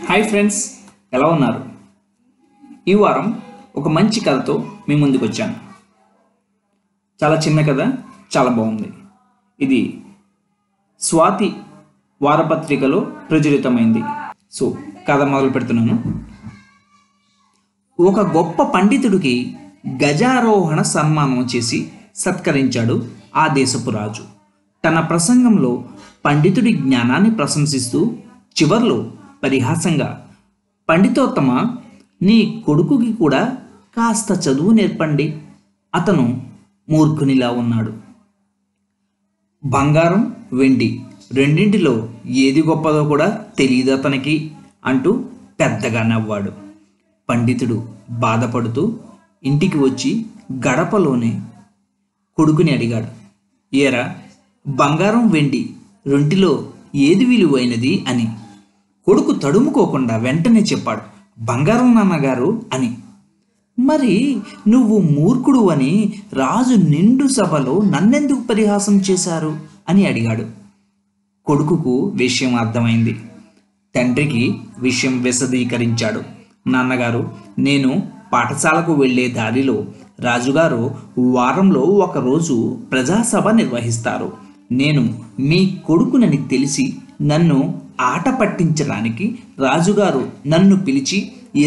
Hi friends, ఎలా ఉన్నారు? ఈ వారం ఒక మంచి కథతో మీ ముందుకు వచ్చాను. చాలా చిన్న కథ, చాలా బాగుంది. ఇది స్వాతి వారపత్రికలో ప్రచురితమైంది. సో కథ మొదలు పెడుతున్నాను. ఒక గొప్ప పండితుడికి గజారోహణ సన్మానం చేసి సత్కరించాడు ఆ దేశపు రాజు. తన ప్రసంగంలో పండితుడి జ్ఞానాన్ని ప్రశంసిస్తూ చివర్లో పరిహాసంగా, పండితోత్తమ, నీ కొడుకుకి కూడా కాస్త చదువు నేర్పండి, అతను మూర్ఖునిలా ఉన్నాడు. బంగారం, వెండి రెండింటిలో ఏది గొప్పదో కూడా తెలియదు అతనికి అంటూ పెద్దగా నవ్వాడు. పండితుడు బాధపడుతూ ఇంటికి వచ్చి గడపలోనే కొడుకుని అడిగాడు, ఏరా, బంగారం వెండి రెంటిలో ఏది విలువైనది అని. కొడుకు తడుముకోకుండా వెంటనే చెప్పాడు, బంగారం నాన్నగారు అని. మరి నువ్వు మూర్ఖుడు అని రాజు నిండు సభలో నన్నెందుకు పరిహాసం చేశారు అని అడిగాడు. కొడుకుకు విషయం అర్థమైంది. తండ్రికి విషయం విశదీకరించాడు. నాన్నగారు, నేను పాఠశాలకు వెళ్ళే దారిలో రాజుగారు వారంలో ఒకరోజు ప్రజాసభ నిర్వహిస్తారు. నేను మీ కొడుకునని తెలిసి నన్ను ఆట పట్టించడానికి రాజుగారు నన్ను పిలిచి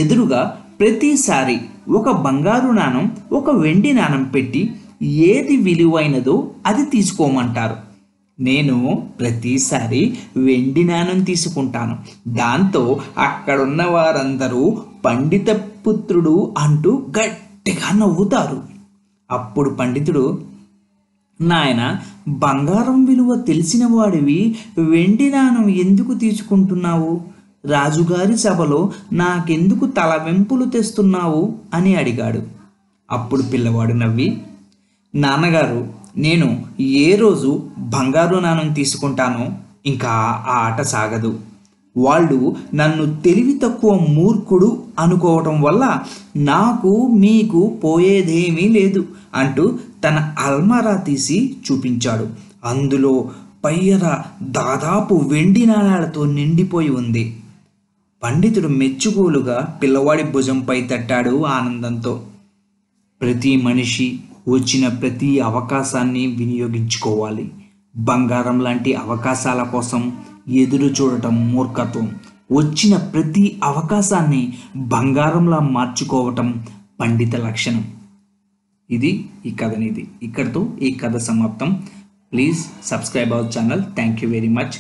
ఎదురుగా ప్రతిసారి ఒక బంగారు నాణం, ఒక వెండి నాణం పెట్టి ఏది విలువైనదో అది తీసుకోమంటారు. నేను ప్రతిసారి వెండి నాణం తీసుకుంటాను. దాంతో అక్కడున్న వారందరూ పండిత పుత్రుడు అంటూ గట్టిగా నవ్వుతారు. అప్పుడు పండితుడు, నాయన, బంగారం విలువ తెలిసిన వాడివి వెండి నాణం ఎందుకు తీసుకుంటున్నావు? రాజుగారి సభలో నాకెందుకు తల వెంపులు తెస్తున్నావు అని అడిగాడు. అప్పుడు పిల్లవాడు నవ్వి, నాన్నగారు, నేను ఏ రోజు బంగారు నాణం తీసుకుంటానో ఇంకా ఆ ఆట సాగదు. వాళ్ళు నన్ను తెలివి తక్కువ మూర్ఖుడు అనుకోవటం వల్ల నాకు మీకు పోయేదేమీ లేదు అంటూ తన అల్మారా తీసి చూపించాడు. అందులో పయ్యర దాదాపు వెండి నాణాలతో నిండిపోయి ఉంది. పండితుడు మెచ్చుకోలుగా పిల్లవాడి భుజంపై తట్టాడు ఆనందంతో. ప్రతి మనిషి వచ్చిన ప్రతి అవకాశాన్ని వినియోగించుకోవాలి. బంగారం లాంటి అవకాశాల కోసం ఎదురు చూడటం మూర్ఖత్వం. వచ్చిన ప్రతి అవకాశాన్ని బంగారంలా మార్చుకోవటం పండిత లక్షణం. ఇది ఈ కథనిది. ఇక్కడితో ఈ కథ సమాప్తం. Please subscribe our channel. Thank you very much.